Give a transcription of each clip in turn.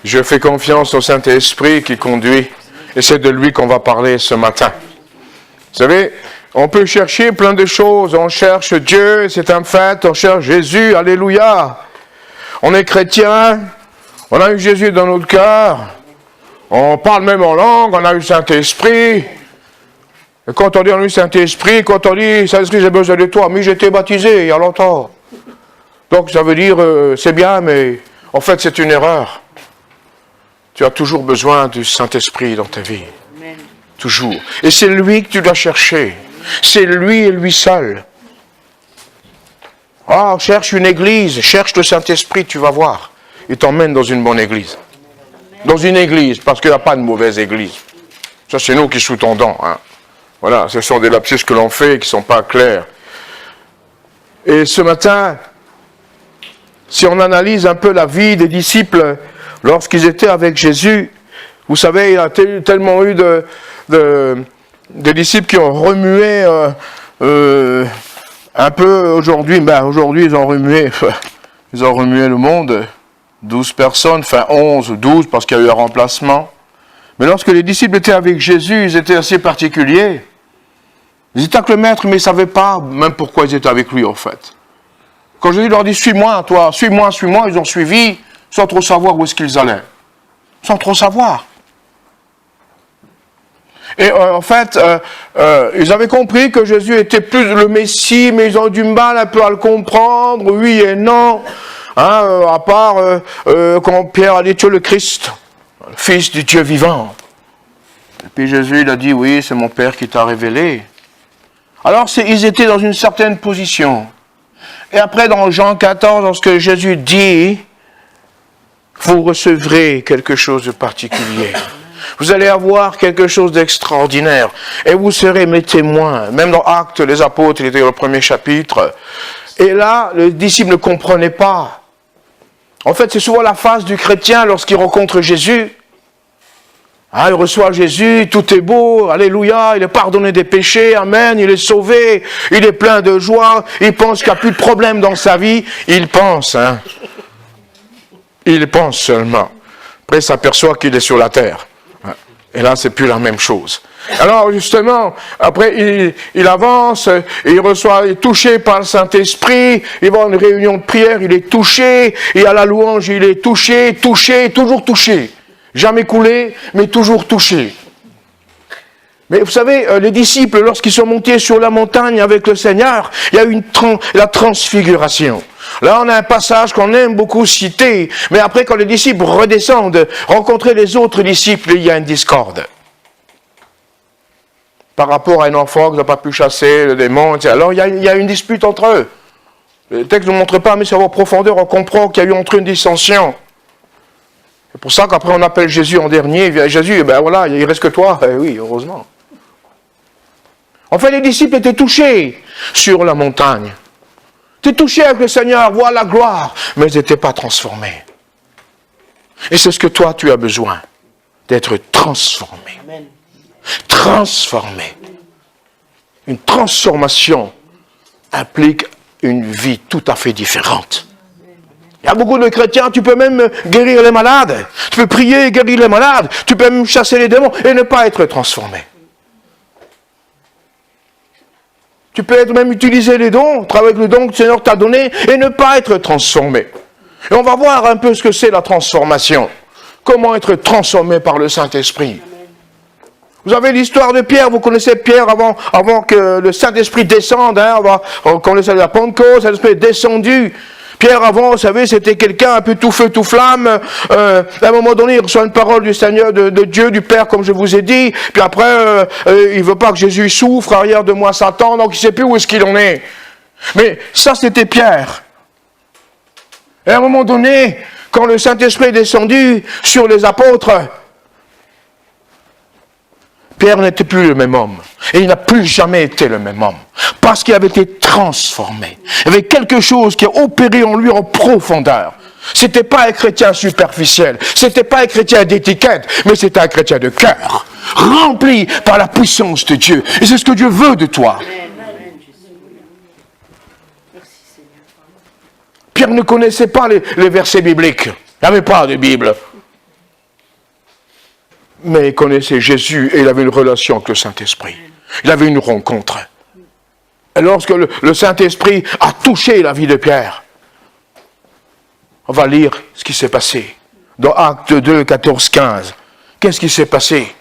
Je fais confiance au Saint-Esprit qui conduit. Et c'est de lui qu'on va parler ce matin. Vous savez, on peut chercher plein de choses. On cherche Dieu, c'est un fait. On cherche Jésus, alléluia. On est chrétien. On a eu Jésus dans notre cœur. On parle même en langue. On a eu le Saint-Esprit. Et quand on dit on a eu le Saint-Esprit, quand on dit Saint-Esprit, j'ai besoin de toi. Mais j'étais baptisé il y a longtemps. Donc ça veut dire, c'est bien, mais en fait c'est une erreur. Tu as toujours besoin du Saint-Esprit dans ta vie. Amen. Toujours. Et c'est lui que tu dois chercher. C'est lui et lui seul. Ah, cherche une église, cherche le Saint-Esprit, tu vas voir. Il t'emmène dans une bonne église. Dans une église, parce qu'il n'y a pas de mauvaise église. Ça, c'est nous qui sous-tendons. Hein. Voilà, ce sont des lapsus que l'on fait qui ne sont pas clairs. Et ce matin, si on analyse un peu la vie des disciples, lorsqu'ils étaient avec Jésus, vous savez, il y a tellement eu de disciples qui ont remué un peu aujourd'hui. Ben aujourd'hui, ils ont remué le monde. 12 personnes, enfin 11 ou 12 parce qu'il y a eu un remplacement. Mais lorsque les disciples étaient avec Jésus, ils étaient assez particuliers. Ils étaient avec le maître, mais ils ne savaient pas même pourquoi ils étaient avec lui en fait. Quand Jésus leur dit « Suis-moi, toi, suis-moi », ils ont suivi sans trop savoir où est-ce qu'ils allaient. Sans trop savoir. Et en fait, ils avaient compris que Jésus était plus le Messie, mais ils ont du mal un peu à le comprendre, oui et non. Hein, à part quand Pierre a dit « Tu es le Christ, le Fils du Dieu vivant ». Et puis Jésus, il a dit « Oui, c'est mon Père qui t'a révélé ». Alors, ils étaient dans une certaine position. Et après, dans Jean 14, lorsque Jésus dit, vous recevrez quelque chose de particulier. Vous allez avoir quelque chose d'extraordinaire. Et vous serez mes témoins. Même dans Actes, les apôtres, il était dans le premier chapitre. Et là, les disciples ne comprenaient pas. En fait, c'est souvent la phase du chrétien lorsqu'il rencontre Jésus. Ah, il reçoit Jésus, tout est beau, alléluia, il est pardonné des péchés, amen, il est sauvé, il est plein de joie, il pense qu'il n'y a plus de problème dans sa vie, il pense, hein. Il pense seulement. Après, il s'aperçoit qu'il est sur la terre. Et là, c'est plus la même chose. Alors, justement, après, il avance, il est touché par le Saint-Esprit, il va à une réunion de prière, il est touché, et à la louange, il est touché, toujours touché. Jamais coulé, mais toujours touché. Mais vous savez, les disciples, lorsqu'ils sont montés sur la montagne avec le Seigneur, il y a eu la transfiguration. Là, on a un passage qu'on aime beaucoup citer, mais après, quand les disciples redescendent, rencontrer les autres disciples, il y a une discorde. Par rapport à un enfant qui n'a pas pu chasser le démon, alors il y a une dispute entre eux. Le texte ne montre pas, mais sur vos profondeurs, on comprend qu'il y a eu entre eux une dissension. C'est pour ça qu'après on appelle Jésus en dernier, Jésus, ben voilà, il reste que toi. Oui, heureusement. En fait, les disciples étaient touchés sur la montagne. Ils étaient touchés avec le Seigneur, voir la gloire, mais ils n'étaient pas transformés. Et c'est ce que toi, tu as besoin, d'être transformé. Amen. Transformé. Une transformation implique une vie tout à fait différente. Il y a beaucoup de chrétiens, tu peux même guérir les malades. Tu peux prier et guérir les malades. Tu peux même chasser les démons et ne pas être transformé. Tu peux même utiliser les dons, travailler avec le don que le Seigneur t'a donné et ne pas être transformé. Et on va voir un peu ce que c'est la transformation. Comment être transformé par le Saint-Esprit. Vous avez l'histoire de Pierre, vous connaissez Pierre avant que le Saint-Esprit descende. Hein, on connaissait la Pentecôte, le Saint-Esprit est descendu. Pierre, avant, vous savez, c'était quelqu'un un peu tout feu, tout flamme. À un moment donné, il reçoit une parole du Seigneur, de Dieu, du Père, comme je vous ai dit. Puis après, il ne veut pas que Jésus souffre, arrière de moi Satan, donc il ne sait plus où est-ce qu'il en est. Mais ça, c'était Pierre. Et à un moment donné, quand le Saint-Esprit est descendu sur les apôtres, Pierre n'était plus le même homme. Et il n'a plus jamais été le même homme. Parce qu'il avait été transformé. Il y avait quelque chose qui a opéré en lui en profondeur. C'était pas un chrétien superficiel. C'était pas un chrétien d'étiquette. Mais c'était un chrétien de cœur. Rempli par la puissance de Dieu. Et c'est ce que Dieu veut de toi. Pierre ne connaissait pas les versets bibliques. Il n'y avait pas de Bible. Mais il connaissait Jésus et il avait une relation avec le Saint-Esprit. Il avait une rencontre. Et lorsque le Saint-Esprit a touché la vie de Pierre, on va lire ce qui s'est passé. Dans Actes 2, 14, 15. Qu'est-ce qui s'est passé?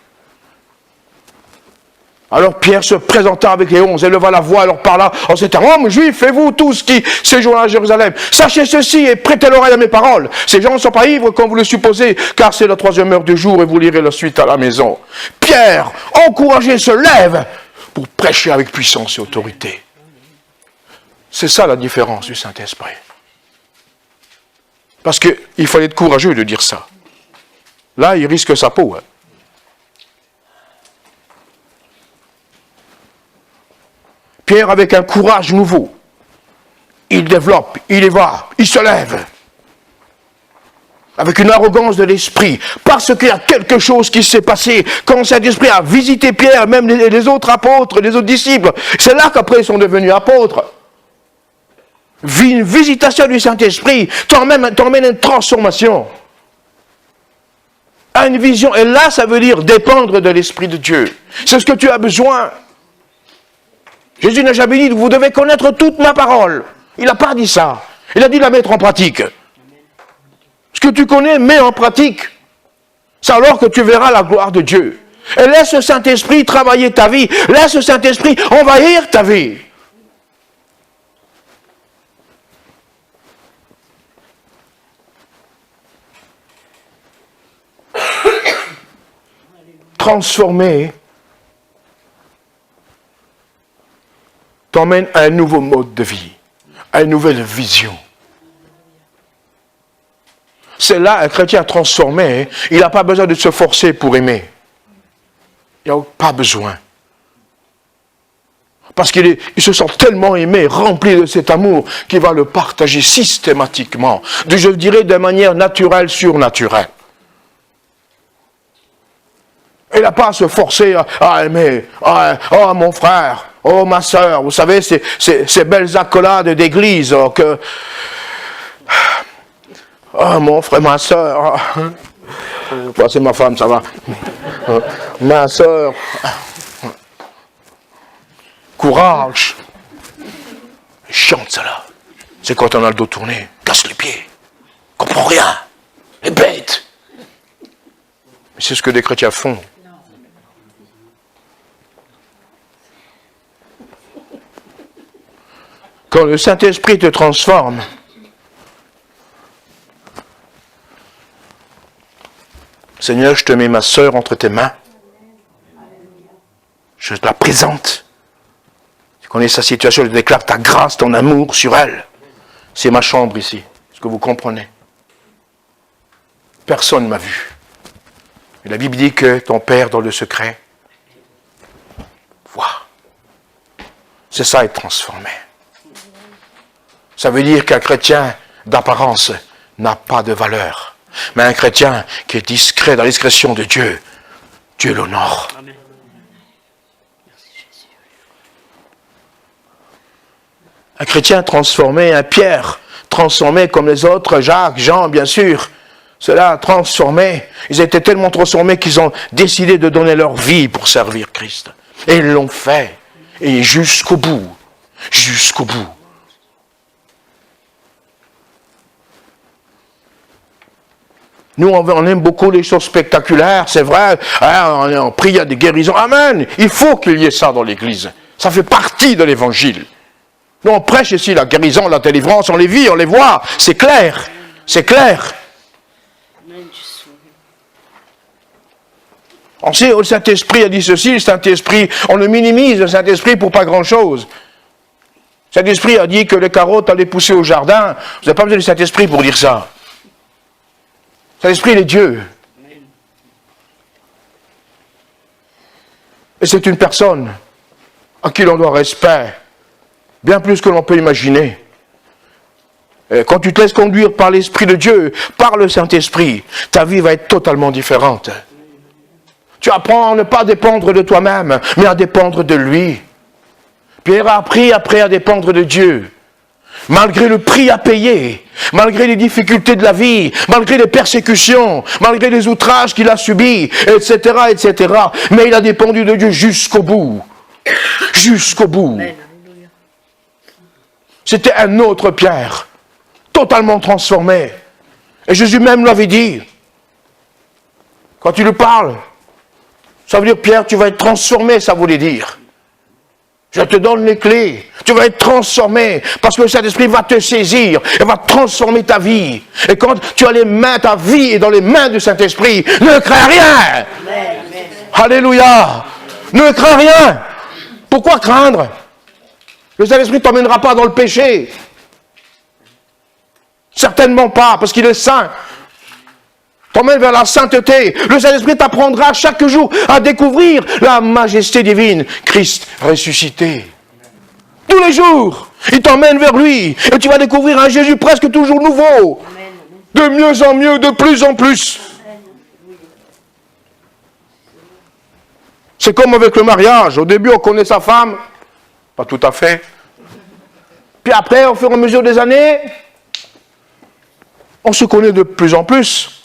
Alors Pierre se présenta avec les 11, éleva la voix, alors parla en ces termes: Hommes juifs, et vous tous qui séjournez à Jérusalem, sachez ceci et prêtez l'oreille à mes paroles. Ces gens ne sont pas ivres comme vous le supposez, car c'est la 3e heure du jour et vous lirez la suite à la maison. Pierre, encouragé, se lève pour prêcher avec puissance et autorité. C'est ça la différence du Saint-Esprit. Parce qu'il fallait être courageux de dire ça. Là, il risque sa peau. Hein. Pierre, avec un courage nouveau, il développe, il y va, il se lève. Avec une arrogance de l'esprit, parce qu'il y a quelque chose qui s'est passé, quand Saint-Esprit a visité Pierre, même les autres apôtres, les autres disciples, c'est là qu'après ils sont devenus apôtres. Une visitation du Saint-Esprit t'emmène à une transformation, à une vision. Et là, ça veut dire dépendre de l'Esprit de Dieu. C'est ce que tu as besoin. Jésus n'a jamais dit: vous devez connaître toute ma parole. Il n'a pas dit ça. Il a dit la mettre en pratique. Ce que tu connais, mets en pratique. C'est alors que tu verras la gloire de Dieu. Et laisse le Saint-Esprit travailler ta vie. Laisse le Saint-Esprit envahir ta vie. Transformer t'emmène à un nouveau mode de vie, à une nouvelle vision. C'est là un chrétien transformé, il n'a pas besoin de se forcer pour aimer. Il n'a pas besoin. Parce qu'il se sent tellement aimé, rempli de cet amour, qu'il va le partager systématiquement, je dirais de manière naturelle, surnaturelle. Il n'a pas à se forcer à aimer. Oh, mon frère, oh, ma soeur, vous savez, ces belles accolades d'église que... Oh, mon frère, ma soeur. C'est ma femme, ça va. Ma soeur. Courage. Chante ça là. C'est quand on a le dos tourné. Casse les pieds. Comprends rien. Les bêtes. Mais c'est ce que des chrétiens font. Quand le Saint-Esprit te transforme, Seigneur, je te mets ma sœur entre tes mains. Je te la présente. Tu connais sa situation, je déclare ta grâce, ton amour sur elle. C'est ma chambre ici. Est-ce que vous comprenez? Personne ne m'a vu. Et la Bible dit que ton Père dans le secret voit. C'est ça, être transformé. Ça veut dire qu'un chrétien d'apparence n'a pas de valeur. Mais un chrétien qui est discret dans la discrétion de Dieu, Dieu l'honore. Un chrétien transformé, un Pierre transformé comme les autres, Jacques, Jean, bien sûr, ceux-là transformés, ils étaient tellement transformés qu'ils ont décidé de donner leur vie pour servir Christ. Et ils l'ont fait. Et jusqu'au bout. Jusqu'au bout. Nous, on aime beaucoup les choses spectaculaires, c'est vrai. On prie, il y a des guérisons. Amen. Il faut qu'il y ait ça dans l'Église. Ça fait partie de l'Évangile. Nous, on prêche ici la guérison, la délivrance, on les vit, on les voit. C'est clair. C'est clair. On sait, le Saint-Esprit a dit ceci, le Saint-Esprit, on le minimise, le Saint-Esprit, pour pas grand-chose. Le Saint-Esprit a dit que les carottes allaient pousser au jardin. Vous n'avez pas besoin du Saint-Esprit pour dire ça. Saint-Esprit, il est Dieu. Et c'est une personne à qui l'on doit respect, bien plus que l'on peut imaginer. Et quand tu te laisses conduire par l'Esprit de Dieu, par le Saint-Esprit, ta vie va être totalement différente. Tu apprends à ne pas dépendre de toi-même, mais à dépendre de lui. Pierre a appris après à dépendre de Dieu. malgré le prix à payer, malgré les difficultés de la vie, malgré les persécutions, malgré les outrages qu'il a subis, etc., etc. Mais il a dépendu de Dieu jusqu'au bout. Jusqu'au bout. C'était un autre Pierre, totalement transformé. Et Jésus même l'avait dit. Quand il lui parle, ça veut dire, Pierre, tu vas être transformé, ça voulait dire. Je te donne les clés. Tu vas être transformé parce que le Saint-Esprit va te saisir et va transformer ta vie. Et quand tu as les mains, ta vie est dans les mains du Saint-Esprit, ne crains rien. Amen. Alléluia. Ne crains rien. Pourquoi craindre? Le Saint-Esprit ne t'emmènera pas dans le péché. Certainement pas, parce qu'il est saint. T'emmène vers la sainteté. Le Saint-Esprit t'apprendra chaque jour à découvrir la majesté divine. Christ ressuscité. Tous les jours, il t'emmène vers lui. Et tu vas découvrir un Jésus presque toujours nouveau. De mieux en mieux, de plus en plus. C'est comme avec le mariage. Au début, on connaît sa femme. Pas tout à fait. Puis après, au fur et à mesure des années, on se connaît de plus en plus.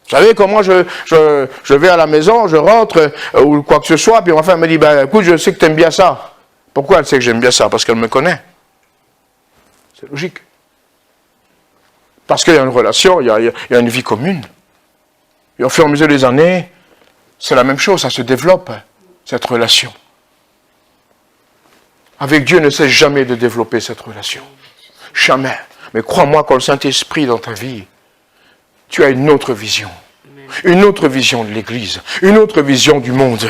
Vous savez, quand moi je vais à la maison, je rentre, ou quoi que ce soit, puis ma femme me dit, ben écoute, je sais que tu aimes bien ça. Pourquoi elle sait que j'aime bien ça? Parce qu'elle me connaît. C'est logique. Parce qu'il y a une relation, il y a une vie commune. Et au fur et à mesure des années, c'est la même chose, ça se développe, cette relation. Avec Dieu, ne cesse jamais de développer cette relation. Jamais. Mais crois-moi, quand le Saint-Esprit est dans ta vie, tu as une autre vision. Une autre vision de l'Église. Une autre vision du monde.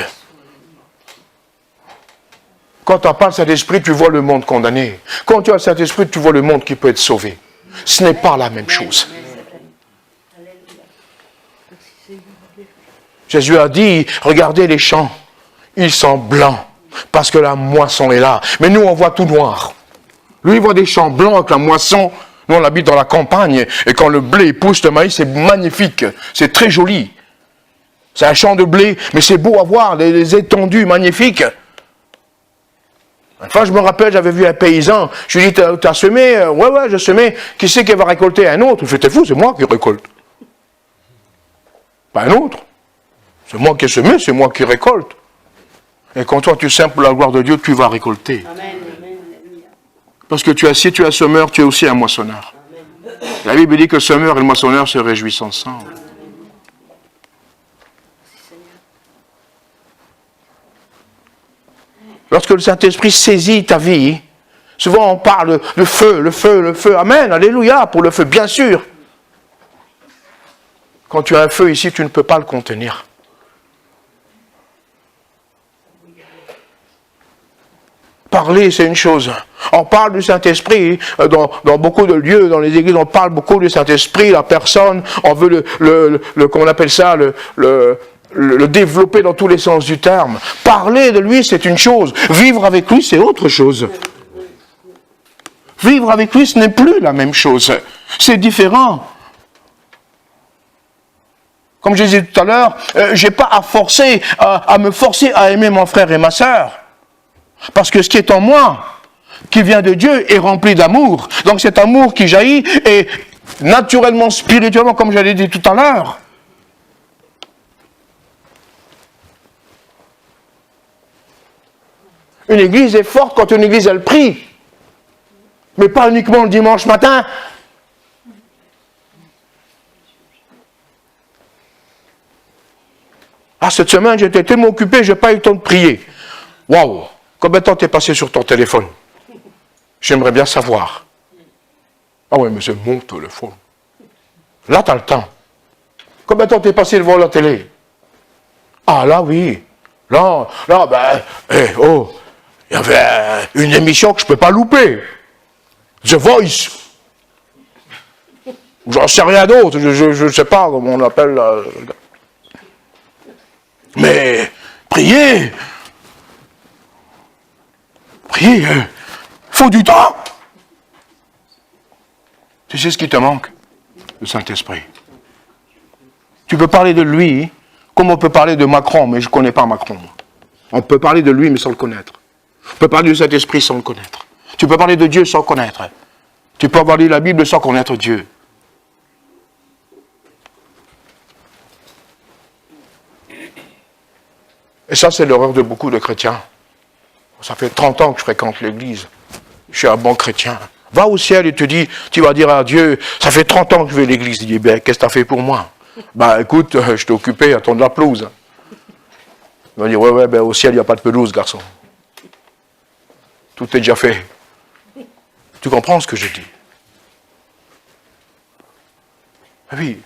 Quand tu n'as pas le Saint-Esprit, tu vois le monde condamné. Quand tu as le Saint-Esprit, tu vois le monde qui peut être sauvé. Ce n'est pas la même chose. Jésus a dit, regardez les champs, ils sont blancs, parce que la moisson est là. Mais nous, on voit tout noir. Lui, il voit des champs blancs avec la moisson. Nous, on habite dans la campagne, et quand le blé pousse, le maïs, c'est magnifique, c'est très joli. C'est un champ de blé, mais c'est beau à voir, les étendues magnifiques. Une fois, je me rappelle, j'avais vu un paysan, je lui ai dit, t'as semé? Ouais, j'ai semé. Qui c'est qui va récolter? Un autre. Il fait, t'es fou, c'est moi qui récolte. Pas un autre. C'est moi qui ai semé, c'est moi qui récolte. Et quand toi, tu sèmes pour la gloire de Dieu, tu vas récolter. Amen. Parce que si tu es semeur, tu es aussi un moissonneur. La Bible dit que le semeur et le moissonneur se réjouissent ensemble. Lorsque le Saint-Esprit saisit ta vie, souvent on parle de feu, le feu, le feu. Amen, alléluia, pour le feu, bien sûr. Quand tu as un feu ici, tu ne peux pas le contenir. Parler, c'est une chose. On parle du Saint-Esprit dans beaucoup de lieux, dans les églises, on parle beaucoup du Saint-Esprit, la personne, on veut comment on appelle ça, le développer dans tous les sens du terme. Parler de lui, c'est une chose. Vivre avec lui, c'est autre chose. Vivre avec lui, ce n'est plus la même chose. C'est différent. Comme je disais tout à l'heure, je n'ai pas à me forcer à aimer mon frère et ma sœur. Parce que ce qui est en moi, qui vient de Dieu, est rempli d'amour. Donc cet amour qui jaillit est naturellement, spirituellement, comme je l'ai dit tout à l'heure. Une église est forte quand une église, elle prie. Mais pas uniquement le dimanche matin. Ah, cette semaine, j'étais tellement occupé, je n'ai pas eu le temps de prier. Waouh! Combien de temps t'es passé sur ton téléphone? J'aimerais bien savoir. Ah oui, mais c'est mon téléphone. Là, tu as le temps. Combien de temps t'es passé devant la télé? Ah là, oui. Là, il y avait une émission que je ne peux pas louper. The Voice. J'en sais rien d'autre. Je ne sais pas comment on appelle. Mais, priez. Priez, faut du temps. Tu sais ce qui te manque? Le Saint-Esprit. Tu peux parler de lui, comme on peut parler de Macron, mais je ne connais pas Macron. On peut parler de lui, mais sans le connaître. On peut parler du Saint-Esprit sans le connaître. Tu peux parler de Dieu sans le connaître. Tu peux avoir lu la Bible sans connaître Dieu. Et ça, c'est l'erreur de beaucoup de chrétiens. Ça fait 30 ans que je fréquente l'église. Je suis un bon chrétien. Va au ciel et te dis, tu vas dire à Dieu, ça fait 30 ans que je vais à l'église. Il dit, ben, qu'est-ce que tu as fait pour moi? Ben, écoute, je t'ai occupé à tondre la pelouse. Il va dire, ouais, ben, au ciel, il n'y a pas de pelouse, garçon. Tout est déjà fait. Tu comprends ce que je dis? Oui.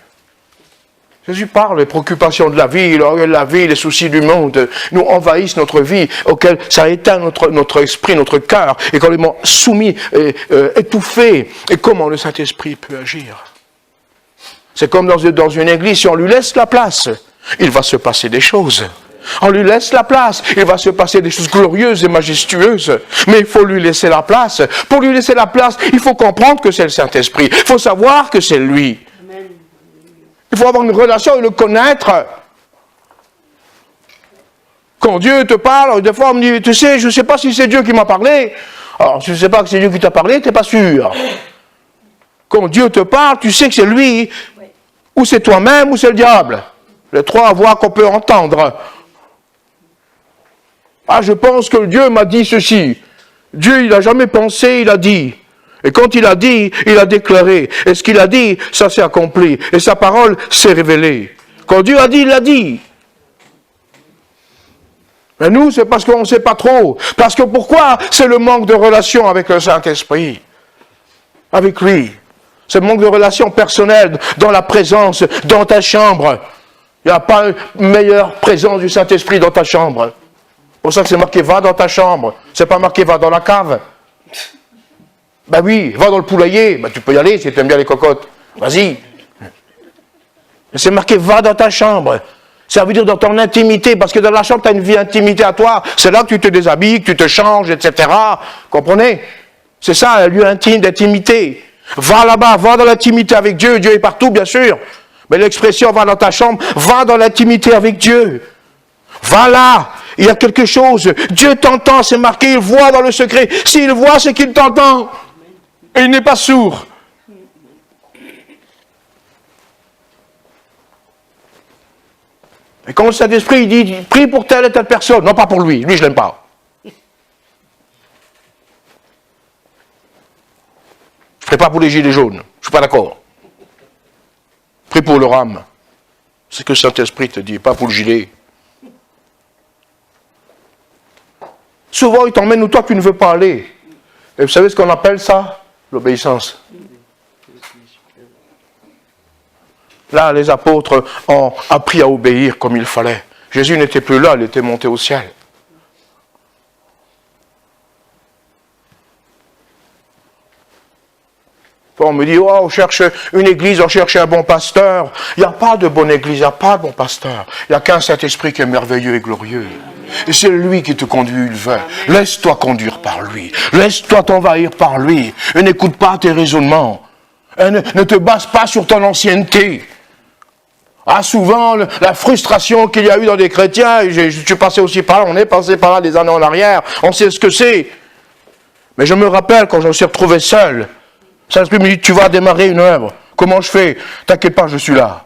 Jésus parle des préoccupations de la vie, les soucis du monde, nous envahissent notre vie, auquel ça éteint notre esprit, notre cœur, est complètement soumis, étouffé. Et comment le Saint-Esprit peut agir? C'est comme dans une église, si on lui laisse la place, il va se passer des choses. On lui laisse la place, il va se passer des choses glorieuses et majestueuses. Mais il faut lui laisser la place. Pour lui laisser la place, il faut comprendre que c'est le Saint-Esprit. Il faut savoir que c'est lui. Il faut avoir une relation et le connaître. Quand Dieu te parle, des fois on me dit, tu sais, je ne sais pas si c'est Dieu qui m'a parlé. Alors, si tu ne sais pas que c'est Dieu qui t'a parlé, tu n'es pas sûr. Quand Dieu te parle, tu sais que c'est lui, ou c'est toi-même, ou c'est le diable. Les trois voix qu'on peut entendre. Ah, je pense que Dieu m'a dit ceci. Dieu, il n'a jamais pensé, il a dit. Et quand il a dit, il a déclaré. Et ce qu'il a dit, ça s'est accompli. Et sa parole s'est révélée. Quand Dieu a dit, il a dit. Mais nous, c'est parce qu'on ne sait pas trop. Parce que pourquoi? C'est le manque de relation avec le Saint-Esprit. Avec lui. C'est le manque de relation personnelle dans la présence, dans ta chambre. Il n'y a pas une meilleure présence du Saint-Esprit dans ta chambre. C'est pour ça que c'est marqué, va dans ta chambre. C'est pas marqué, va dans la cave. Ben oui, va dans le poulailler. Ben tu peux y aller si tu aimes bien les cocottes. Vas-y. C'est marqué, va dans ta chambre. Ça veut dire dans ton intimité, parce que dans la chambre, tu as une vie intimité à toi. C'est là que tu te déshabilles, que tu te changes, etc. Comprenez? C'est ça, un lieu intime d'intimité. Va là-bas, va dans l'intimité avec Dieu. Dieu est partout, bien sûr. Mais l'expression, va dans ta chambre, va dans l'intimité avec Dieu. Va là. Il y a quelque chose. Dieu t'entend, c'est marqué, il voit dans le secret. S'il voit, c'est qu'il t'entend. Et il n'est pas sourd. Et quand le Saint-Esprit dit, prie pour telle et telle personne, non pas pour lui, lui je l'aime pas. Je ne ferai pas pour les gilets jaunes, je ne suis pas d'accord. Prie pour leur âme. C'est ce que le Saint-Esprit te dit, pas pour le gilet. Souvent, il t'emmène où toi tu ne veux pas aller. Et vous savez ce qu'on appelle ça? L'obéissance. Là, les apôtres ont appris à obéir comme il fallait. Jésus n'était plus là, il était monté au ciel. On me dit, oh, on cherche une église, on cherche un bon pasteur. Il n'y a pas de bonne église, il n'y a pas de bon pasteur. Il n'y a qu'un Saint-Esprit qui est merveilleux et glorieux. Et c'est lui qui te conduit, il veut. Laisse-toi conduire par lui. Laisse-toi t'envahir par lui. Et n'écoute pas tes raisonnements. Et ne te base pas sur ton ancienneté. Ah, souvent, la frustration qu'il y a eu dans des chrétiens, je suis passé aussi par là, on est passé par là des années en arrière, on sait ce que c'est. Mais je me rappelle quand je me suis retrouvé seul, Saint-Esprit me dit, tu vas démarrer une œuvre. Comment je fais? T'inquiète pas, je suis là.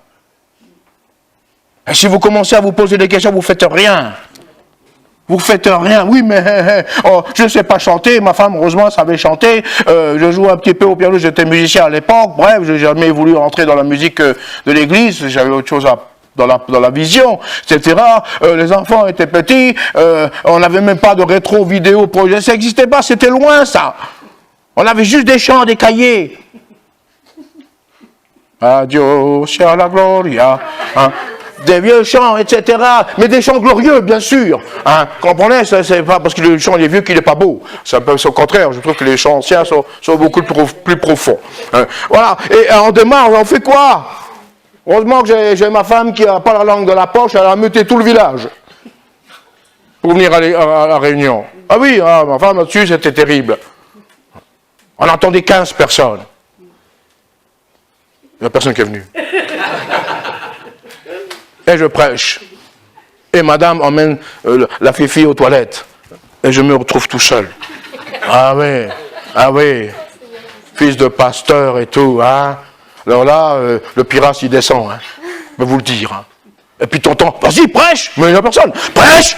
Et si vous commencez à vous poser des questions, vous ne faites rien. Vous faites rien. Oui, mais oh, je ne sais pas chanter. Ma femme, heureusement, savait chanter. Je joue un petit peu au piano. J'étais musicien à l'époque. Bref, je n'ai jamais voulu rentrer dans la musique de l'église. J'avais autre chose dans la vision, etc. Les enfants étaient petits. On n'avait même pas de rétro-vidéo projet. Ça n'existait pas. C'était loin, ça. On avait juste des chants, des cahiers. Adieu, sia la gloria. Hein? Des vieux chants, etc. Mais des chants glorieux, bien sûr. Hein? Comprenez, c'est pas parce que le chant des vieux qu'il n'est pas beau. C'est un peu au contraire. Je trouve que les chants anciens sont beaucoup plus profonds. Hein? Voilà. Et on démarre, on fait quoi? Heureusement que j'ai ma femme qui n'a pas la langue de la poche, elle a muté tout le village pour venir à la réunion. Ah oui, ma femme là-dessus, c'était terrible. On entendait 15 personnes. Il n'y a personne qui est venu. Et je prêche. Et madame emmène la fifi aux toilettes. Et je me retrouve tout seul. Ah oui, ah oui. fils de pasteur et tout, hein. Alors là, le pirate, il descend, hein. Je vais vous le dire, hein. Et puis t'entends, vas-y, prêche! Mais il n'y a personne, prêche!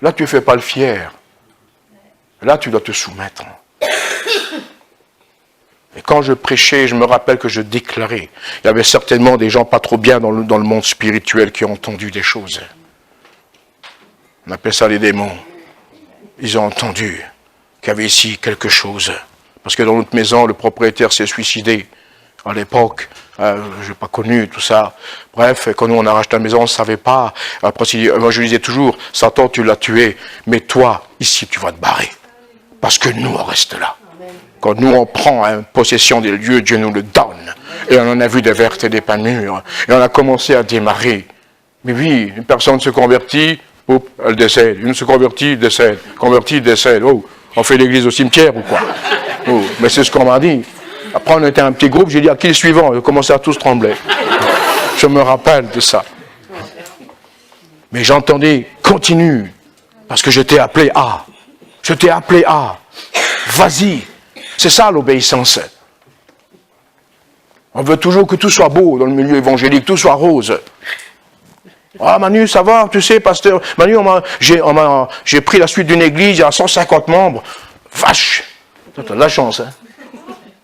Là, tu ne fais pas le fier. Là, tu dois te soumettre. Et quand je prêchais, je me rappelle que je déclarais. Il y avait certainement des gens pas trop bien dans le monde spirituel qui ont entendu des choses. On appelle ça les démons. Ils ont entendu qu'il y avait ici quelque chose. Parce que dans notre maison, le propriétaire s'est suicidé. À l'époque, je n'ai pas connu tout ça. Bref, quand nous on a racheté la maison, on ne savait pas. Après, moi je disais toujours, Satan tu l'as tué, mais toi, ici tu vas te barrer. Parce que nous on reste là. Quand nous on prend possession des lieux, Dieu nous le donne. Et on en a vu des vertes et des pas mûres. Et on a commencé à démarrer. Mais oui, une personne se convertit, hop, elle décède. Une se convertit, décède. Convertit, décède. Oh, on fait l'église au cimetière ou quoi? Oh, mais c'est ce qu'on m'a dit. Après, on était un petit groupe, j'ai dit à qui le suivant? Ils ont commencé à tous trembler. Je me rappelle de ça. Mais j'entendais, continue, parce que je t'ai appelé à. Je t'ai appelé à. Vas-y. C'est ça l'obéissance. On veut toujours que tout soit beau dans le milieu évangélique, tout soit rose. Ah Manu, ça va, tu sais, pasteur. Manu, j'ai pris la suite d'une église, il y a 150 membres. Vache. T'as de la chance, hein.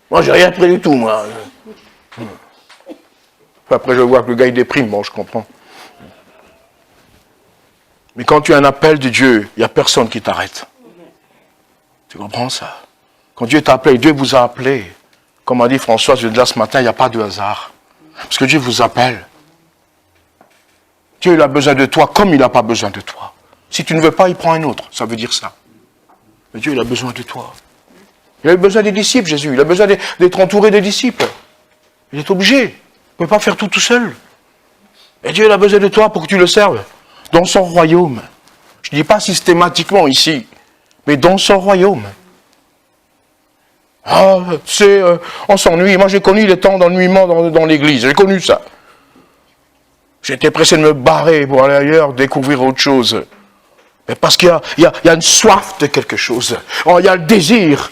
Moi, j'ai rien pris du tout, moi. Après, je vois que le gars, il déprime. Bon, je comprends. Mais quand tu as un appel de Dieu, il n'y a personne qui t'arrête. Tu comprends ça? Quand Dieu t'a appelé, Dieu vous a appelé. Comme a dit François, je dis là ce matin, il n'y a pas de hasard. Parce que Dieu vous appelle. Dieu, il a besoin de toi comme il n'a pas besoin de toi. Si tu ne veux pas, il prend un autre. Ça veut dire ça. Mais Dieu, il a besoin de toi. Il a besoin des disciples, Jésus. Il a besoin d'être entouré des disciples. Il est obligé. Il ne peut pas faire tout seul. Et Dieu, il a besoin de toi pour que tu le serves. Dans son royaume. Je ne dis pas systématiquement ici, mais dans son royaume. Ah, on s'ennuie. Moi, j'ai connu les temps d'ennuiement dans l'église. J'ai connu ça. J'étais pressé de me barrer pour aller ailleurs, découvrir autre chose. Mais parce qu'il y a une soif de quelque chose. Oh, il y a le désir.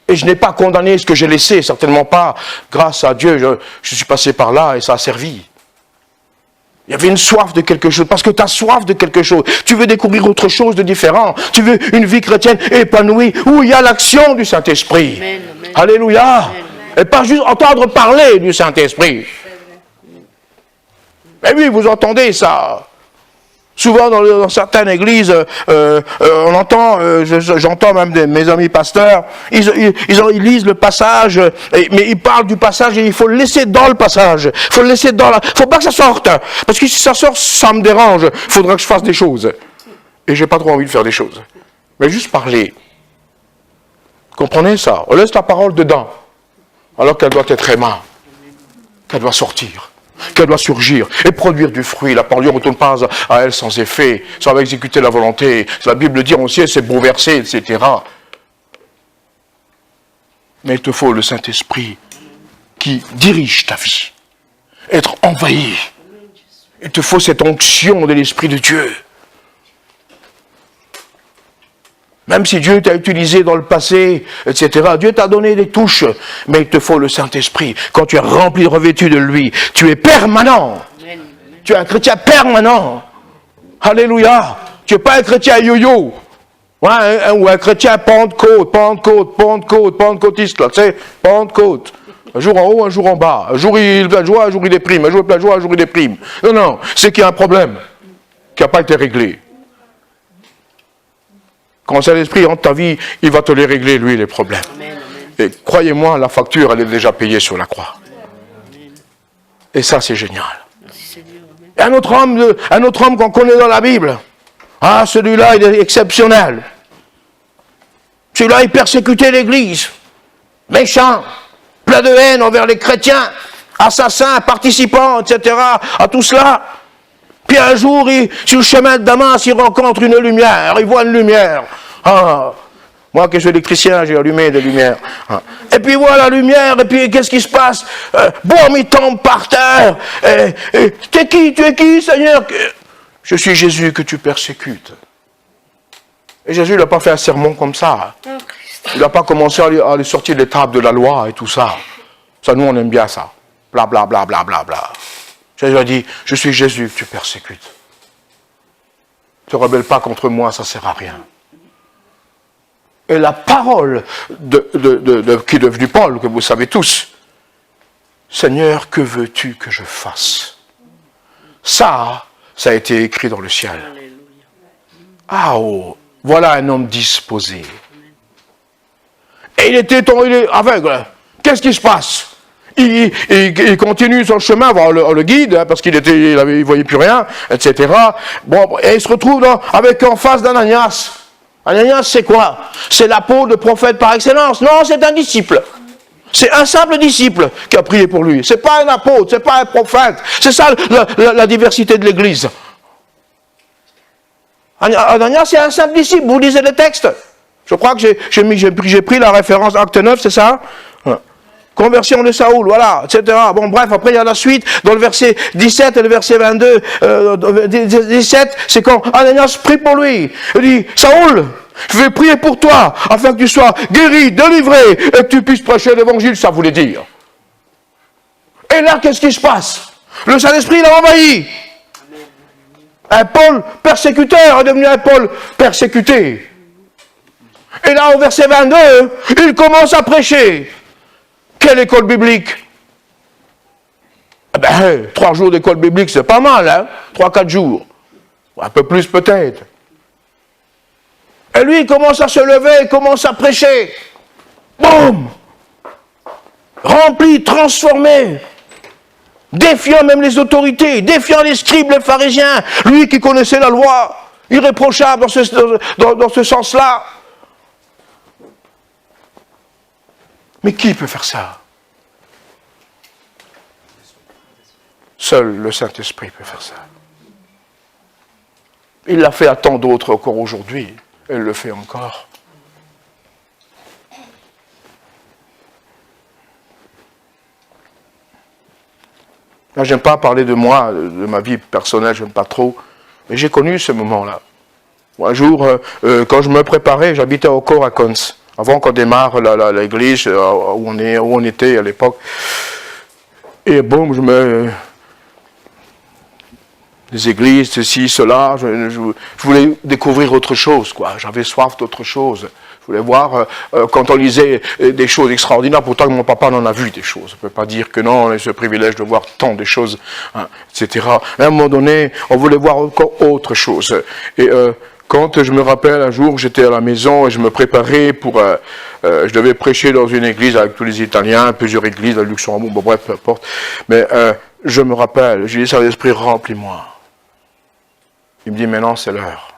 Et je n'ai pas condamné ce que j'ai laissé, certainement pas. Grâce à Dieu, je suis passé par là et ça a servi. Il y avait une soif de quelque chose, parce que tu as soif de quelque chose. Tu veux découvrir autre chose de différent. Tu veux une vie chrétienne épanouie, où il y a l'action du Saint-Esprit. Amen, amen. Alléluia. Amen. Et pas juste entendre parler du Saint-Esprit. Mais oui, vous entendez ça. Souvent dans certaines églises, on entend, j'entends même mes amis pasteurs, ils lisent le passage, mais ils parlent du passage et il faut le laisser dans le passage. Il faut le laisser dans faut pas que ça sorte. Parce que si ça sort, ça me dérange. Il faudra que je fasse des choses. Et j'ai pas trop envie de faire des choses. Mais juste parler. Comprenez ça? On laisse la parole dedans. Alors qu'elle doit être aimée. Qu'elle doit sortir. Qu'elle doit surgir et produire du fruit. La parole ne retourne pas à elle sans effet. Ça va exécuter la volonté. La Bible dit aussi, elle s'est bouleversée, etc. Mais il te faut le Saint-Esprit qui dirige ta vie. Être envahi. Il te faut cette onction de l'Esprit de Dieu. Même si Dieu t'a utilisé dans le passé, etc., Dieu t'a donné des touches, mais il te faut le Saint-Esprit. Quand tu es rempli, revêtu de lui, tu es permanent. Amen. Tu es un chrétien permanent. Alléluia. Tu n'es pas un chrétien yo-yo. Ouais, ou un chrétien pentecôtiste, là, tu sais, Pentecôte. Un jour en haut, un jour en bas. Un jour il plein de joie, un jour il déprime. Un jour il plein de joie, un jour il déprime. Non, c'est qu'il y a un problème qui n'a pas été réglé. Quand c'est l'Esprit entre ta vie, il va te les régler, lui, les problèmes. Amen, amen. Et croyez-moi, la facture, elle est déjà payée sur la croix. Amen. Et ça, c'est génial. Merci, et un autre homme qu'on connaît dans la Bible, ah, celui-là, il est exceptionnel. Celui-là, il persécutait l'Église. Méchant, plein de haine envers les chrétiens, assassin, participant, etc., à tout cela. Puis un jour, sur le chemin de Damas, il rencontre une lumière, il voit une lumière. Ah, moi qui suis électricien, j'ai allumé des lumières. Ah. Et puis il voit la lumière, et puis qu'est-ce qui se passe? Boum, il tombe par terre. Tu es qui, Seigneur? Je suis Jésus que tu persécutes. Et Jésus n'a pas fait un sermon comme ça. Il n'a pas commencé à aller sortir les tables de la loi et tout ça. Ça, nous, on aime bien ça. Bla, bla, bla, bla, bla, bla. Jésus a dit, je suis Jésus que tu persécutes. Ne te rebelle pas contre moi, ça ne sert à rien. Et la parole qui est devenue Paul, que vous savez tous, Seigneur, que veux-tu que je fasse? Ça a été écrit dans le ciel. Ah oh, voilà un homme disposé. Et il est aveugle. Qu'est-ce qui se passe? Il continue son chemin, voir le guide, hein, parce qu'il ne voyait plus rien, etc. Bon, et il se retrouve avec en face d'Ananias. Ananias, c'est quoi? C'est l'apôtre, le prophète par excellence. Non, c'est un disciple. C'est un simple disciple qui a prié pour lui. C'est pas un apôtre, c'est pas un prophète. C'est ça la diversité de l'Église. Ananias, c'est un simple disciple. Vous lisez les textes. Je crois que j'ai pris la référence Acte 9, c'est ça? Conversion de Saoul, voilà, etc. Bon, bref, après il y a la suite, dans le verset 17 et le verset 22, 17, c'est quand Ananias prie pour lui. Il dit, Saoul, je vais prier pour toi, afin que tu sois guéri, délivré, et que tu puisses prêcher l'évangile, ça voulait dire. Et là, qu'est-ce qui se passe? Le Saint-Esprit l'a envahi. Un Paul persécuteur est devenu un Paul persécuté. Et là, au verset 22, il commence à prêcher. Quelle école biblique? Eh ben, 3 jours d'école biblique, c'est pas mal, hein? 3-4 jours. Un peu plus peut-être. Et lui, il commence à se lever, il commence à prêcher. Boum! Rempli, transformé. Défiant même les autorités, défiant les scribes, les pharisiens. Lui qui connaissait la loi, irréprochable dans ce sens-là. Mais qui peut faire ça? Seul le Saint-Esprit peut faire ça. Il l'a fait à tant d'autres encore aujourd'hui. Et il le fait encore. Là, j'aime pas parler de moi, de ma vie personnelle, j'aime pas trop. Mais j'ai connu ce moment-là. Un jour, quand je me préparais, j'habitais au Corps à Cons. Avant qu'on démarre l'église où on était à l'époque. Et bon, les églises, ceci, cela, je voulais découvrir autre chose, quoi. J'avais soif d'autre chose. Je voulais voir, quand on lisait des choses extraordinaires, pourtant mon papa en a vu des choses. On ne peut pas dire que non, on a ce privilège de voir tant de choses, hein, etc. Mais à un moment donné, on voulait voir encore autre chose. Et quand je me rappelle, un jour, j'étais à la maison et je me préparais pour... je devais prêcher dans une église avec tous les Italiens, plusieurs églises à Luxembourg, bon bref, peu importe. Mais je me rappelle, j'ai dit, Saint-Esprit, remplis-moi. Il me dit, maintenant c'est l'heure.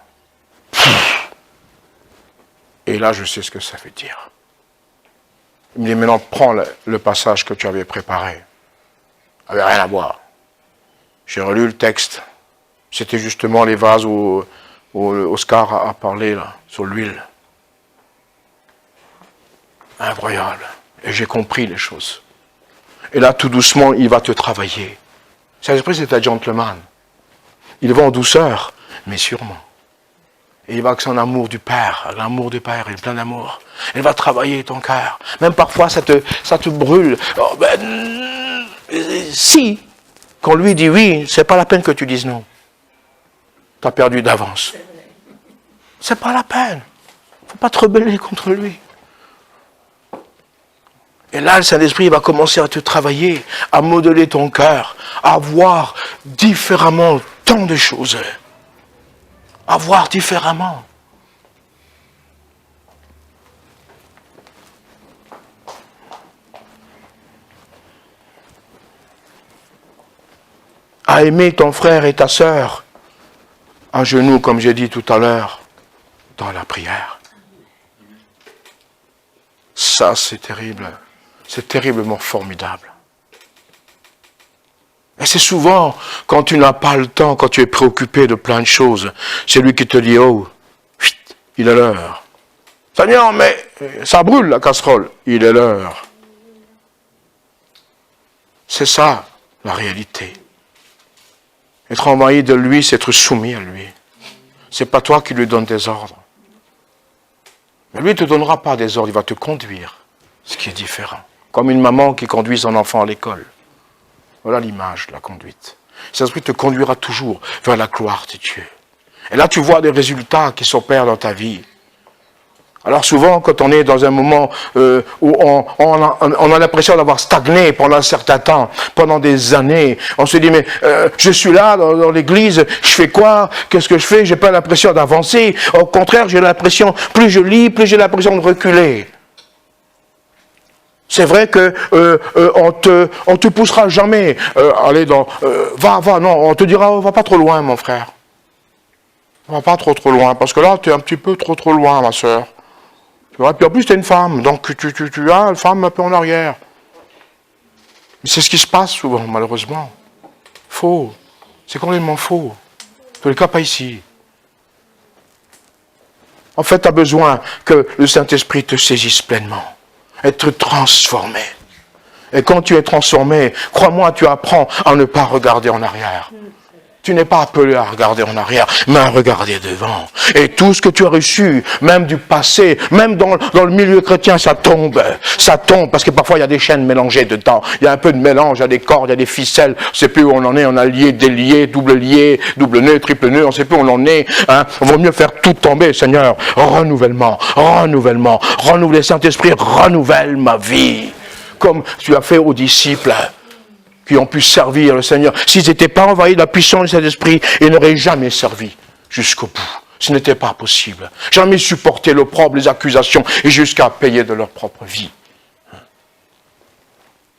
Et là, je sais ce que ça veut dire. Il me dit, maintenant prends le passage que tu avais préparé. Ça n'avait rien à voir. J'ai relu le texte. C'était justement les vases où Oscar a parlé, là, sur l'huile. Incroyable. Et j'ai compris les choses. Et là, tout doucement, il va te travailler. Saint-Esprit, c'est un gentleman. Il va en douceur, mais sûrement. Et il va avec son amour du Père. L'amour du Père, il est plein d'amour. Il va travailler ton cœur. Même parfois, ça te brûle. Oh, si, quand lui dit oui, c'est pas la peine que tu dises non. Tu as perdu d'avance. C'est pas la peine. Il ne faut pas te rebeller contre lui. Et là, le Saint-Esprit va commencer à te travailler, à modeler ton cœur, à voir différemment tant de choses. À voir différemment. À aimer ton frère et ta sœur, à genoux, comme j'ai dit tout à l'heure, dans la prière. Ça, c'est terrible. C'est terriblement formidable. Et c'est souvent, quand tu n'as pas le temps, quand tu es préoccupé de plein de choses, c'est lui qui te dit, oh, il est l'heure. Seigneur, mais ça brûle la casserole. Il est l'heure. C'est ça, la réalité. Être envahi de lui, c'est être soumis à lui. C'est pas toi qui lui donnes des ordres. Mais lui ne te donnera pas des ordres, il va te conduire, ce qui est différent. Comme une maman qui conduit son enfant à l'école. Voilà l'image de la conduite. Le Saint-Esprit te conduira toujours vers la gloire de Dieu. Et là, tu vois des résultats qui s'opèrent dans ta vie. Alors souvent, quand on est dans un moment où on a l'impression d'avoir stagné pendant un certain temps, pendant des années, on se dit, mais je suis là dans l'église, je fais quoi? Qu'est-ce que je fais? J'ai pas l'impression d'avancer. Au contraire, j'ai l'impression, plus je lis, plus j'ai l'impression de reculer. C'est vrai que on te poussera jamais. Allez va, non, on te dira, va pas trop loin, mon frère. Va pas trop loin, parce que là, tu es un petit peu trop loin, ma sœur. Et puis en plus, tu es une femme, donc tu as une femme un peu en arrière. Mais c'est ce qui se passe souvent, malheureusement. Faux. C'est complètement faux. En tous les cas, pas ici. En fait, tu as besoin que le Saint-Esprit te saisisse pleinement. Être transformé. Et quand tu es transformé, crois-moi, tu apprends à ne pas regarder en arrière. Tu n'es pas appelé à regarder en arrière, mais à regarder devant. Et tout ce que tu as reçu, même du passé, même dans le milieu chrétien, ça tombe. Ça tombe, parce que parfois il y a des chaînes mélangées dedans. Il y a un peu de mélange, il y a des cordes, il y a des ficelles. On ne sait plus où on en est, on a lié, délié, double nœud, triple nœud, on ne sait plus où on en est. Hein. On vaut mieux faire tout tomber, Seigneur. Renouvellement. Renouveler, Saint-Esprit, renouvelle ma vie. Comme tu as fait aux disciples qui ont pu servir le Seigneur. S'ils n'étaient pas envahis de la puissance du Saint-Esprit, ils n'auraient jamais servi jusqu'au bout. Ce n'était pas possible. Jamais supporté l'opprobre, les accusations, et jusqu'à payer de leur propre vie.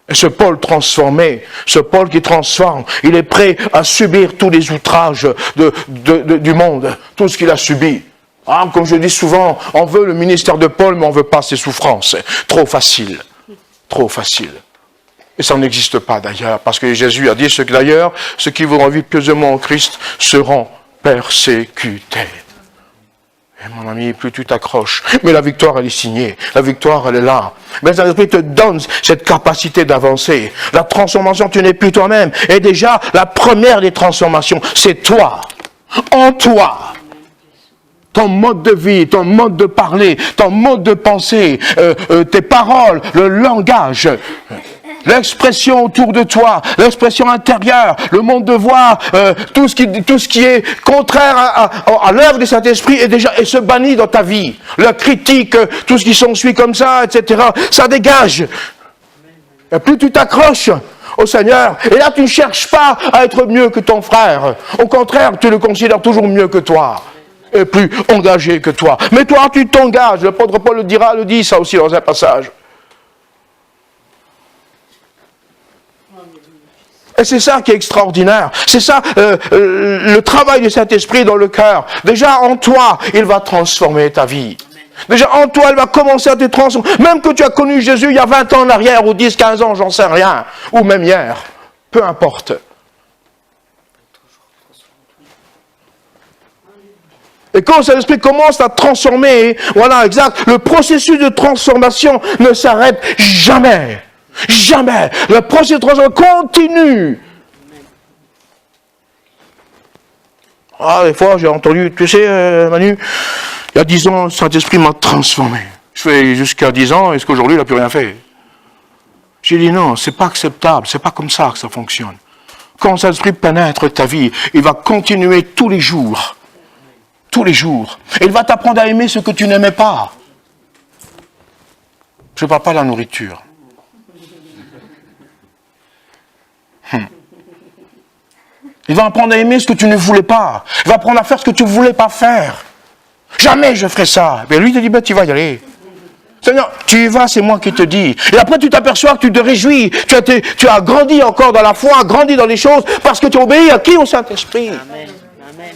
Et ce Paul transformé, ce Paul qui transforme, il est prêt à subir tous les outrages du monde, tout ce qu'il a subi. Ah, comme je dis souvent, on veut le ministère de Paul, mais on ne veut pas ses souffrances. Trop facile. Trop facile. Et ça n'existe pas d'ailleurs, parce que Jésus a dit d'ailleurs, ceux qui voudront vivre pieusement en Christ seront persécutés. Et mon ami, plus tu t'accroches, mais la victoire elle est signée, la victoire elle est là. Mais le Saint-Esprit te donne cette capacité d'avancer. La transformation, tu n'es plus toi-même. Et déjà, la première des transformations, c'est toi. En toi. Ton mode de vie, ton mode de parler, ton mode de penser, tes paroles, le langage. L'expression autour de toi, l'expression intérieure, le monde de voir, tout ce qui est contraire à l'œuvre du Saint-Esprit est se bannit dans ta vie. La critique, tout ce qui s'ensuit comme ça, etc., ça dégage. Et plus tu t'accroches au Seigneur, et là tu ne cherches pas à être mieux que ton frère. Au contraire, tu le considères toujours mieux que toi. Et plus engagé que toi. Mais toi, tu t'engages. L'apôtre Paul le dit ça aussi dans un passage. Et c'est ça qui est extraordinaire. C'est ça, le travail du Saint-Esprit dans le cœur. Déjà, en toi, il va transformer ta vie. Déjà, en toi, il va commencer à te transformer. Même que tu as connu Jésus il y a 20 ans en arrière, ou 10, 15 ans, j'en sais rien. Ou même hier. Peu importe. Et quand le Saint-Esprit commence à transformer, voilà, exact, le processus de transformation ne s'arrête jamais. Jamais. Le processus de transformation continue. Ah, des fois, j'ai entendu, tu sais, Manu, il y a 10 ans, le Saint-Esprit m'a transformé. Je fais jusqu'à 10 ans, est-ce qu'aujourd'hui, il n'a plus rien fait? J'ai dit non, c'est pas acceptable, c'est pas comme ça que ça fonctionne. Quand le Saint-Esprit pénètre ta vie, il va continuer tous les jours. Tous les jours. Et il va t'apprendre à aimer ce que tu n'aimais pas. Je ne parle pas de la nourriture. Il va apprendre à aimer ce que tu ne voulais pas. Il va apprendre à faire ce que tu ne voulais pas faire. Jamais je ferai ça. Mais lui, il te dit, ben, tu vas y aller. Seigneur, tu y vas, c'est moi qui te dis. Et après, tu t'aperçois que tu te réjouis. Tu as grandi encore dans la foi, grandi dans les choses, parce que tu obéis à qui? Au Saint-Esprit. Amen. Amen.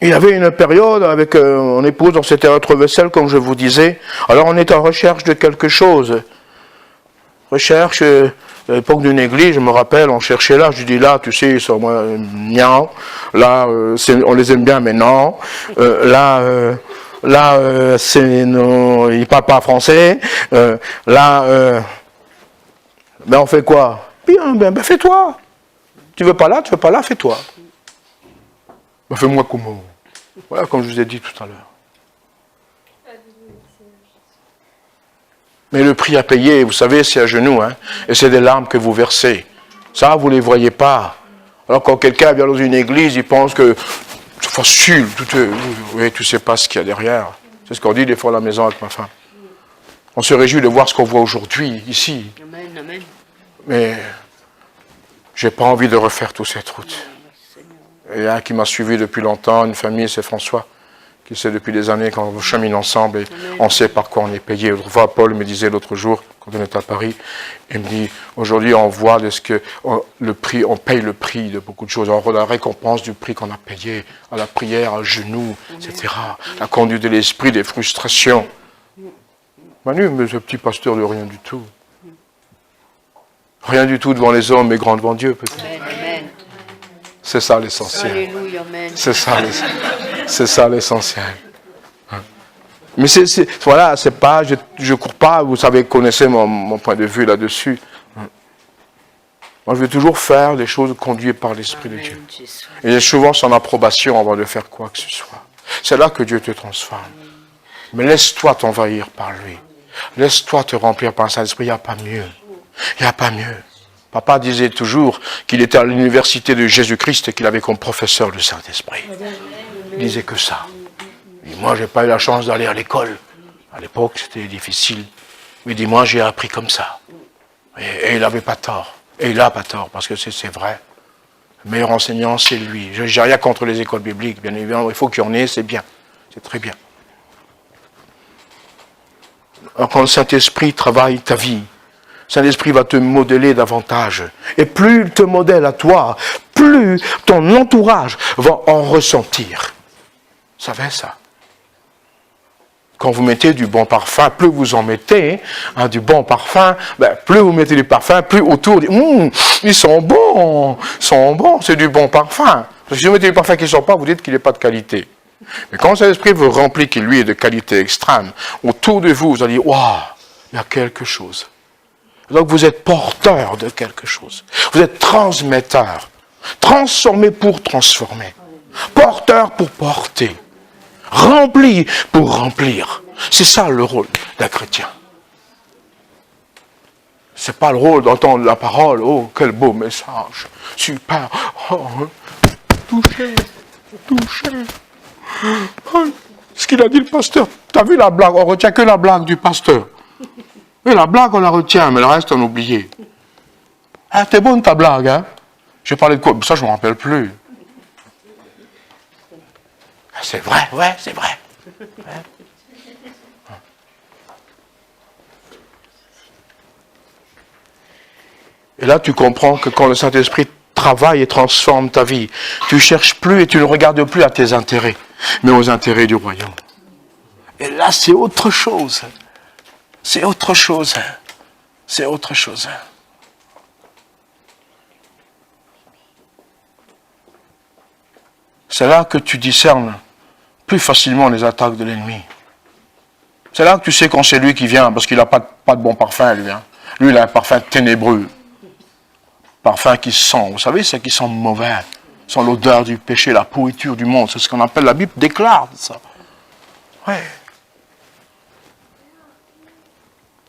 Il y avait une période avec mon épouse, on s'était retrouvé seul, comme je vous disais. Alors on est en recherche de quelque chose. Recherche, à l'époque d'une église, je me rappelle, on cherchait là, je dis là, tu sais, c'est moi, non. Là, on les aime bien, mais non. Là, c'est non, ils ne parlent pas français. Là, Ben on fait quoi? Bien, ben fais-toi. Tu veux pas là, fais-toi. Ben fais-moi comment? Voilà, comme je vous ai dit tout à l'heure. Mais le prix à payer, vous savez, c'est à genoux, hein, et c'est des larmes que vous versez. Ça, vous ne les voyez pas. Alors quand quelqu'un vient dans une église, il pense que c'est facile, oui, tu ne sais pas ce qu'il y a derrière. C'est ce qu'on dit des fois à la maison avec ma femme. On se réjouit de voir ce qu'on voit aujourd'hui, ici. Amen, amen. Mais je n'ai pas envie de refaire toute cette route. Il y a un qui m'a suivi depuis longtemps, une famille, c'est François, qui sait depuis des années qu'on chemine ensemble et on sait par quoi on est payé. Autrefois, Paul me disait l'autre jour, quand on était à Paris, il me dit, aujourd'hui on voit le prix, on paye le prix de beaucoup de choses. On voit la récompense du prix qu'on a payé, à la prière, à genoux, etc. La conduite de l'esprit, des frustrations. Manu, mais ce petit pasteur de rien du tout. Rien du tout devant les hommes, mais grand devant Dieu, peut-être. Amen. C'est ça l'essentiel. Alléluia, amen. C'est ça l'essentiel. Mais voilà, c'est pas, je cours pas, vous savez, connaissez mon point de vue là-dessus. Moi, je vais toujours faire les choses conduites par l'Esprit de Dieu. Et j'ai souvent son approbation avant de faire quoi que ce soit. C'est là que Dieu te transforme. Mais laisse-toi t'envahir par lui. Laisse-toi te remplir par le Saint-Esprit, il n'y a pas mieux. Il n'y a pas mieux. Papa disait toujours qu'il était à l'université de Jésus-Christ et qu'il avait comme professeur le Saint-Esprit. Il disait que ça. Et moi, je n'ai pas eu la chance d'aller à l'école. À l'époque, c'était difficile. Mais dis-moi, j'ai appris comme ça. Et il n'avait pas tort. Et il n'a pas tort, parce que c'est vrai. Le meilleur enseignant, c'est lui. Je n'ai rien contre les écoles bibliques, bien évidemment. Il faut qu'il y en ait, c'est bien. C'est très bien. Alors, quand le Saint-Esprit travaille ta vie, le Saint-Esprit va te modeler davantage. Et plus il te modèle à toi, plus ton entourage va en ressentir. Vous savez ça? Quand vous mettez du bon parfum, plus vous en mettez du bon parfum, plus vous mettez du parfum, plus autour, ils sont bons, c'est du bon parfum. Parce que si vous mettez du parfum qui ne sort pas, vous dites qu'il n'est pas de qualité. Mais quand l'Esprit vous remplit qu'il lui est de qualité extrême, autour de vous, vous allez dire, waouh, il y a quelque chose. Donc vous êtes porteur de quelque chose. Vous êtes transmetteur. Transformé pour transformer. Porteur pour porter. Rempli pour remplir. C'est ça le rôle d'un chrétien. C'est pas le rôle d'entendre la parole. Oh, quel beau message. Super. Oh, touché. Ce qu'il a dit le pasteur. Tu as vu la blague? On retient que la blague du pasteur. Oui, la blague, on la retient, mais le reste, on oublie. Ah, t'es bonne ta blague, hein? J'ai parlé de quoi? Ça, je ne me rappelle plus. C'est vrai, ouais, c'est vrai. Et là, tu comprends que quand le Saint-Esprit travaille et transforme ta vie, tu ne cherches plus et tu ne regardes plus à tes intérêts, mais aux intérêts du royaume. Et là, c'est autre chose. C'est autre chose. C'est autre chose. C'est là que tu discernes plus facilement les attaques de l'ennemi. C'est là que tu sais quand c'est lui qui vient, parce qu'il n'a pas de bon parfum, lui. Hein. Lui, il a un parfum ténébreux. Parfum qui sent, vous savez, c'est qui sent mauvais. Sans l'odeur du péché, la pourriture du monde. C'est ce qu'on appelle, la Bible déclare ça. Ouais.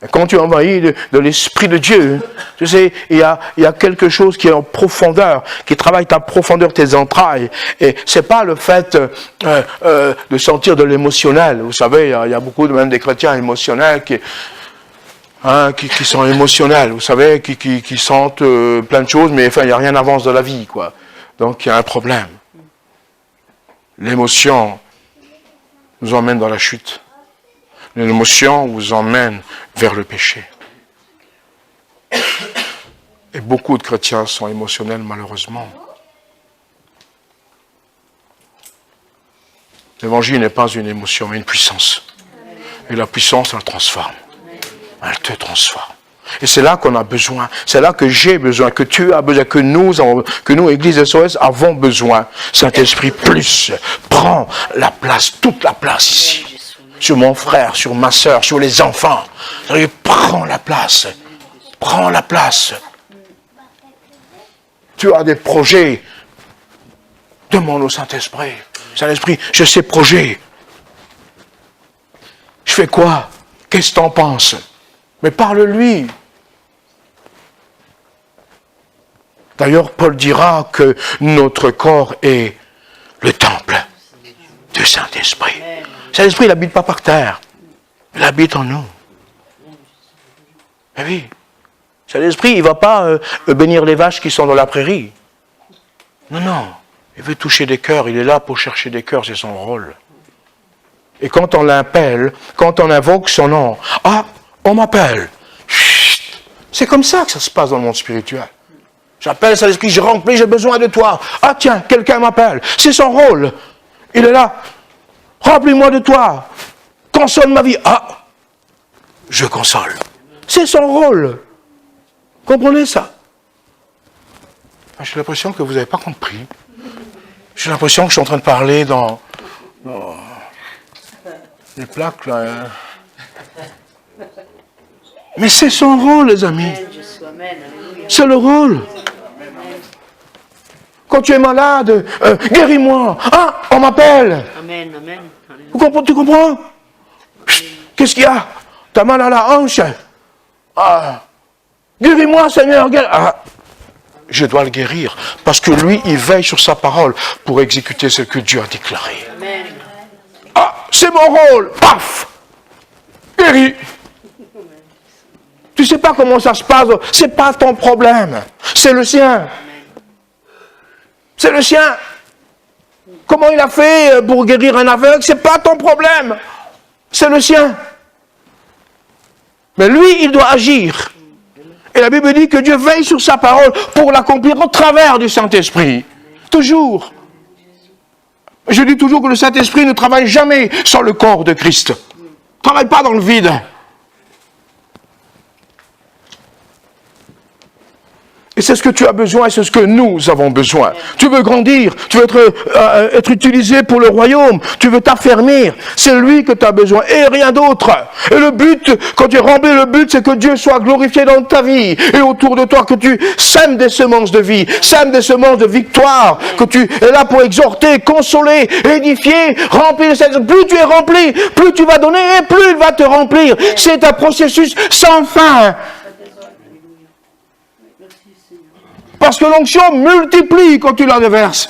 Et quand tu es envahi de l'Esprit de Dieu, tu sais, il y a quelque chose qui est en profondeur, qui travaille ta profondeur, tes entrailles. Et c'est pas le fait de sentir de l'émotionnel. Vous savez, il y a beaucoup même des chrétiens émotionnels qui sont émotionnels. Vous savez, qui sentent plein de choses, mais enfin, il n'y a rien n'avance dans la vie, quoi. Donc il y a un problème. L'émotion nous emmène dans la chute. L'émotion vous emmène vers le péché. Et beaucoup de chrétiens sont émotionnels, malheureusement. L'évangile n'est pas une émotion, mais une puissance. Et la puissance, elle transforme. Elle te transforme. Et c'est là qu'on a besoin. C'est là que j'ai besoin, que tu as besoin, que nous, Église SOS, avons besoin. Saint-Esprit, plus, prends la place, toute la place ici. Sur mon frère, sur ma soeur, sur les enfants. Prends la place. prend la place. Tu as des projets. Demande au Saint-Esprit. Saint-Esprit, j'ai ces projets. Je fais quoi? Qu'est-ce que tu en penses? Mais parle-lui. D'ailleurs, Paul dira que notre corps est le temple du Saint-Esprit. Saint-Esprit, il n'habite pas par terre. Il habite en nous. Mais oui. Saint-Esprit, il ne va pas bénir les vaches qui sont dans la prairie. Non, non. Il veut toucher des cœurs. Il est là pour chercher des cœurs. C'est son rôle. Et quand on l'appelle, quand on invoque son nom, ah, on m'appelle. Chut. C'est comme ça que ça se passe dans le monde spirituel. J'appelle Saint-Esprit, je remplis, j'ai besoin de toi. Ah tiens, quelqu'un m'appelle. C'est son rôle. Il est là. Remplis-moi de toi. Console ma vie. Ah, je console. C'est son rôle. Comprenez ça? J'ai l'impression que vous n'avez pas compris. J'ai l'impression que je suis en train de parler dans les plaques là. Mais c'est son rôle, les amis. C'est le rôle. Quand tu es malade, guéris-moi. Ah, on m'appelle. Amen, amen. Tu comprends? Qu'est-ce qu'il y a? T'as mal à la hanche. Ah, guéris-moi, Seigneur. Ah, je dois le guérir. Parce que lui, il veille sur sa parole pour exécuter ce que Dieu a déclaré. Amen. Ah, c'est mon rôle. Paf! Guéri. Tu sais pas comment ça se passe. C'est pas ton problème. C'est le sien. C'est le sien. Comment il a fait pour guérir un aveugle? C'est pas ton problème. C'est le sien. Mais lui, il doit agir. Et la Bible dit que Dieu veille sur sa parole pour l'accomplir au travers du Saint-Esprit. Toujours. Je dis toujours que le Saint-Esprit ne travaille jamais sans le corps de Christ. Il ne travaille pas dans le vide. Et c'est ce que tu as besoin et c'est ce que nous avons besoin. Tu veux grandir, tu veux être utilisé pour le royaume, tu veux t'affermir. C'est lui que tu as besoin et rien d'autre. Et le but, quand tu es rempli, le but c'est que Dieu soit glorifié dans ta vie et autour de toi, que tu sèmes des semences de vie, sèmes des semences de victoire, que tu es là pour exhorter, consoler, édifier, remplir. Plus tu es rempli, plus tu vas donner et plus il va te remplir. C'est un processus sans fin. Parce que l'onction multiplie quand tu la déverses.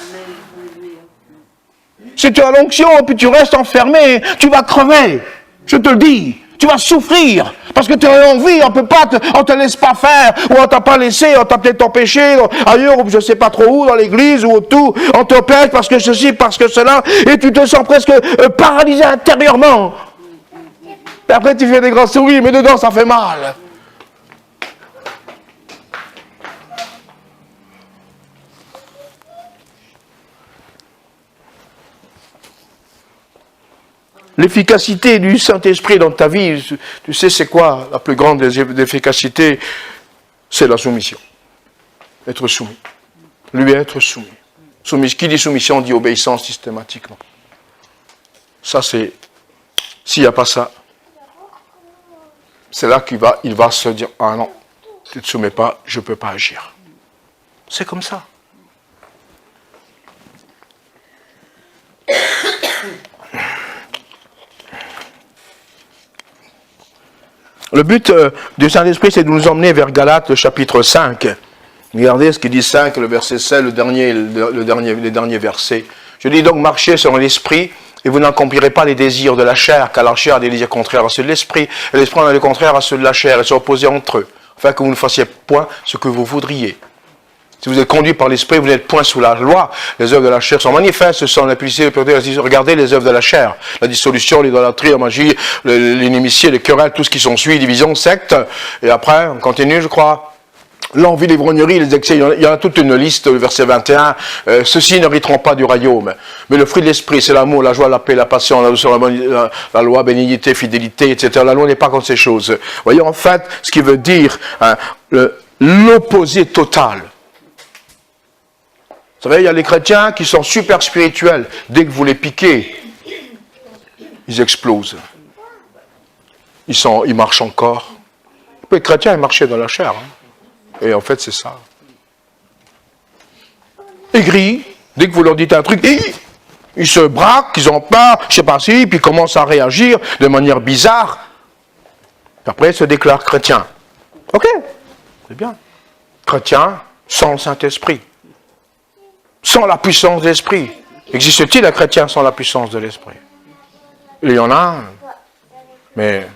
Si tu as l'onction et puis tu restes enfermé, tu vas crever. Je te le dis. Tu vas souffrir. Parce que tu as envie, on ne te laisse pas faire, ou on t'a pas laissé, on t'a peut-être empêché ailleurs, ou je ne sais pas trop où, dans l'église, ou autour, on t'empêche parce que ceci, parce que cela, et tu te sens presque paralysé intérieurement. Et après tu fais des grands sourires, mais dedans ça fait mal. L'efficacité du Saint-Esprit dans ta vie, tu sais c'est quoi la plus grande des efficacités? C'est la soumission. Être soumis. Lui être soumis. Qui dit soumission dit obéissance systématiquement. Ça c'est, s'il n'y a pas ça, c'est là qu'il va se dire, ah non, tu ne te soumets pas, je ne peux pas agir. C'est comme ça. Le but du Saint-Esprit, c'est de nous emmener vers Galates, le chapitre 5. Regardez ce qu'il dit 5, le verset 7, les derniers versets. Je dis donc, marchez selon l'Esprit, et vous n'accomplirez pas les désirs de la chair, car la chair a des désirs contraires à ceux de l'Esprit, et l'Esprit en a des contraires à ceux de la chair, et sont opposés entre eux, afin que vous ne fassiez point ce que vous voudriez. Si vous êtes conduit par l'Esprit, vous n'êtes point sous la loi. Les œuvres de la chair sont manifestes, ce sont l'impudicité, regardez les œuvres de la chair. La dissolution, l'idolâtrie, la magie, l'inimitié, les querelles, tout ce qui s'ensuit, division, secte. Et après, on continue, je crois. L'envie, l'ivrognerie, les excès, il y en a toute une liste, le verset 21. Ceux-ci n'hériteront pas du royaume. Mais le fruit de l'Esprit, c'est l'amour, la joie, la paix, la passion, la douceur, la loi, bénignité, fidélité, etc. La loi n'est pas contre ces choses. Voyez, en fait, ce qui veut dire l'opposé total. Vous savez, il y a les chrétiens qui sont super spirituels. Dès que vous les piquez, ils explosent. Ils marchent encore. Les chrétiens, ils marchaient dans la chair. Hein. Et en fait, c'est ça. Aigris, dès que vous leur dites un truc, ils se braquent, ils ont peur, je ne sais pas si, puis ils commencent à réagir de manière bizarre. Puis après, ils se déclarent chrétiens. Ok, c'est bien. Chrétiens sans le Saint-Esprit. Sans la puissance de l'Esprit. Existe-t-il un chrétien sans la puissance de l'Esprit? Il y en a un. Mais...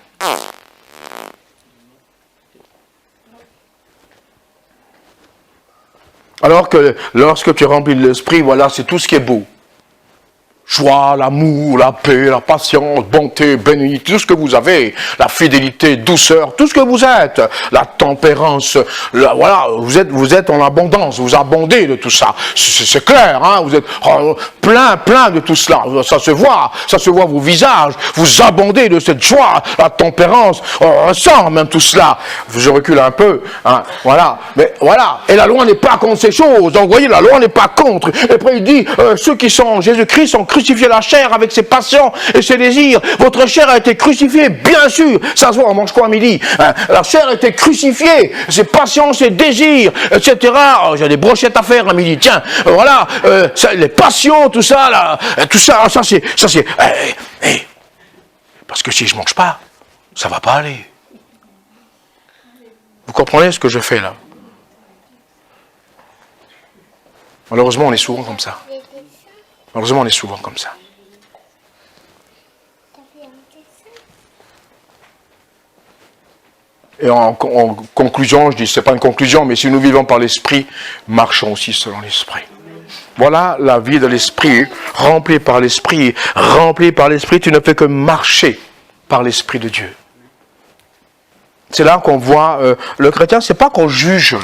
Alors que lorsque tu es rempli de l'Esprit, voilà, c'est tout ce qui est beau. Joie, l'amour, la paix, la patience, bonté, bénédiction, tout ce que vous avez, la fidélité, douceur, tout ce que vous êtes, la tempérance, voilà, vous êtes en abondance, vous abondez de tout ça. C'est clair, hein, vous êtes plein de tout cela. Ça se voit vos visages, vous abondez de cette joie, la tempérance, on ressent même tout cela. Je recule un peu, hein, voilà, mais voilà. Et la loi n'est pas contre ces choses. Donc, vous voyez, la loi n'est pas contre. Et après, il dit, ceux qui sont en Jésus-Christ sont crucifié la chair avec ses passions et ses désirs. Votre chair a été crucifiée, bien sûr. Ça se voit, on mange quoi à midi? Hein? La chair a été crucifiée, ses passions, ses désirs, etc. Oh, j'ai des brochettes à faire à midi. Tiens, voilà, les passions, tout ça, là, tout ça, ça c'est. Parce que si je mange pas, ça va pas aller. Vous comprenez ce que je fais là? Malheureusement, on est souvent comme ça. Malheureusement, on est souvent comme ça. Et en conclusion, je dis, c'est pas une conclusion, mais si nous vivons par l'Esprit, marchons aussi selon l'Esprit. Voilà la vie de l'Esprit, remplie par l'Esprit. Remplie par l'Esprit, tu ne fais que marcher par l'Esprit de Dieu. C'est là qu'on voit, le chrétien, c'est pas qu'on juge.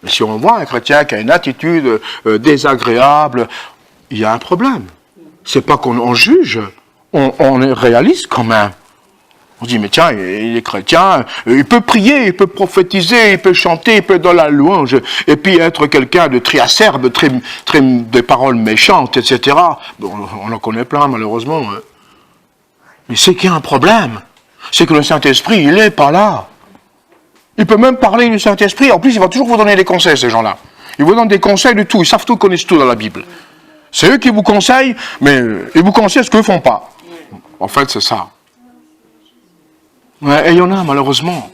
Mais si on voit un chrétien qui a une attitude désagréable, il y a un problème. C'est pas qu'on juge, on réalise quand même. On se dit, mais tiens, il est chrétien, il peut prier, il peut prophétiser, il peut chanter, il peut être dans la louange, et puis être quelqu'un de très acerbe, très des paroles méchantes, etc. Bon, on en connaît plein, malheureusement. Mais c'est qu'il y a un problème. C'est que le Saint-Esprit, il n'est pas là. Il peut même parler du Saint-Esprit. En plus, il va toujours vous donner des conseils, ces gens-là. Ils vous donnent des conseils de tout. Ils savent tout, ils connaissent tout dans la Bible. C'est eux qui vous conseillent, mais ils vous conseillent ce qu'eux ne font pas. En fait, c'est ça. Ouais, et il y en a, malheureusement.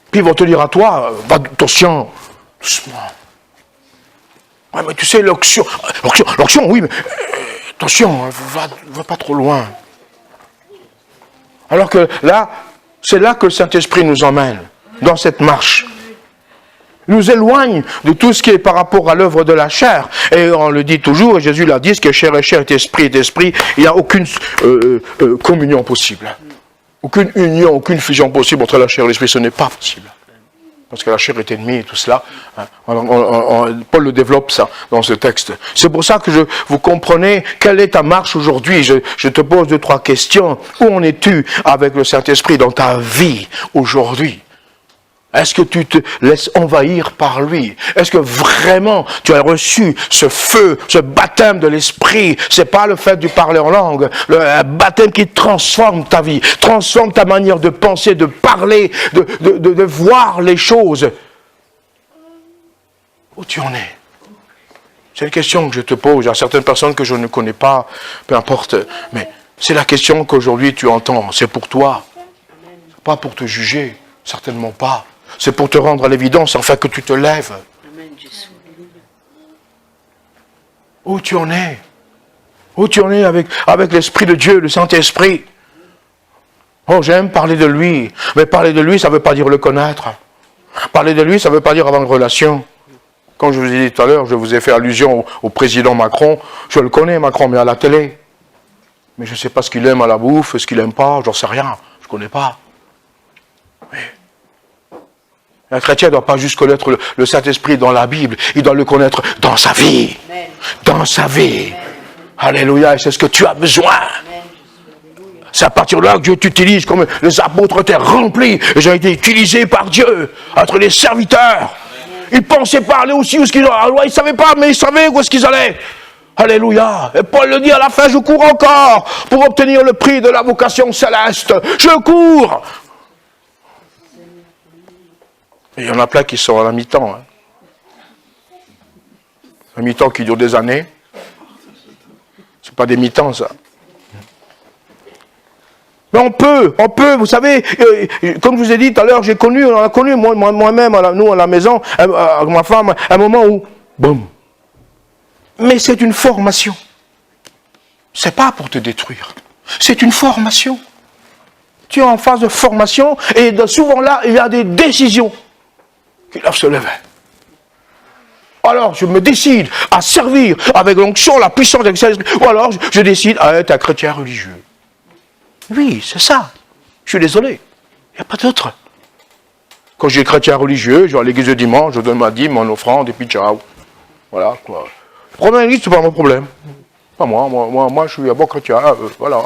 Puis ils vont te dire à toi, va, attention, doucement. Ouais, mais tu sais, l'onction, oui, mais attention, va pas trop loin. Alors que là, c'est là que le Saint-Esprit nous emmène, dans cette marche. Nous éloigne de tout ce qui est par rapport à l'œuvre de la chair. Et on le dit toujours, et Jésus l'a dit, ce qui est chair est chair, est esprit, il n'y a aucune communion possible. Aucune union, aucune fusion possible entre la chair et l'esprit, ce n'est pas possible. Parce que la chair est ennemie et tout cela. Paul le développe ça dans ce texte. C'est pour ça que vous comprenez quelle est ta marche aujourd'hui. Je te pose 2-3 questions. Où en es-tu avec le Saint-Esprit dans ta vie aujourd'hui? Est-ce que tu te laisses envahir par lui? Est-ce que vraiment tu as reçu ce feu, ce baptême de l'esprit? C'est pas le fait de parler en langue, le baptême qui transforme ta vie, transforme ta manière de penser, de parler, de voir les choses. Où tu en es? C'est une question que je te pose à certaines personnes que je ne connais pas, peu importe, mais c'est la question qu'aujourd'hui tu entends. C'est pour toi, pas pour te juger, certainement pas. C'est pour te rendre à l'évidence, afin que tu te lèves. Où tu en es? Où tu en es avec l'Esprit de Dieu, le Saint-Esprit? Oh, j'aime parler de lui. Mais parler de lui, ça ne veut pas dire le connaître. Parler de lui, ça ne veut pas dire avoir une relation. Comme je vous ai dit tout à l'heure, je vous ai fait allusion au président Macron. Je le connais, Macron, mais à la télé. Mais je ne sais pas ce qu'il aime à la bouffe, ce qu'il n'aime pas, j'en sais rien. Je ne connais pas. Oui. Un chrétien ne doit pas juste connaître le Saint-Esprit dans la Bible, il doit le connaître dans sa vie. Amen. Dans sa vie. Amen. Alléluia, et c'est ce que tu as besoin. Amen. C'est à partir de là que Dieu t'utilise, comme les apôtres étaient remplis, et ils ont été utilisés par Dieu, entre les serviteurs. Amen. Ils pensaient pas aller aussi où ils allaient. Ils ne savaient pas, mais ils savaient où est-ce qu'ils allaient. Alléluia. Et Paul le dit à la fin, je cours encore pour obtenir le prix de la vocation céleste. Je cours. Et il y en a plein qui sont à la mi-temps. Hein. Un mi-temps qui dure des années. C'est pas des mi-temps, ça. Mais on peut, vous savez, comme je vous ai dit tout à l'heure, on a connu moi-même, nous à la maison, avec ma femme, un moment où, boum. Mais c'est une formation. C'est pas pour te détruire. C'est une formation. Tu es en phase de formation et souvent là, il y a des décisions qui doivent se lever. Alors, je me décide à servir avec l'onction, la puissance de l'Esprit, ou alors je décide à être un chrétien religieux. Oui, c'est ça. Je suis désolé. Il n'y a pas d'autre. Quand j'ai chrétien religieux, je vais à l'église le dimanche, je donne ma dîme, mon offrande, et puis ciao. Voilà, quoi. Le problème de l'église, c'est pas mon problème. Pas moi, je suis un bon chrétien, voilà.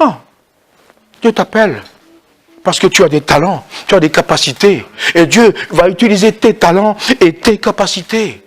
Non. Dieu t'appelle. Parce que tu as des talents, tu as des capacités. Et Dieu va utiliser tes talents et tes capacités.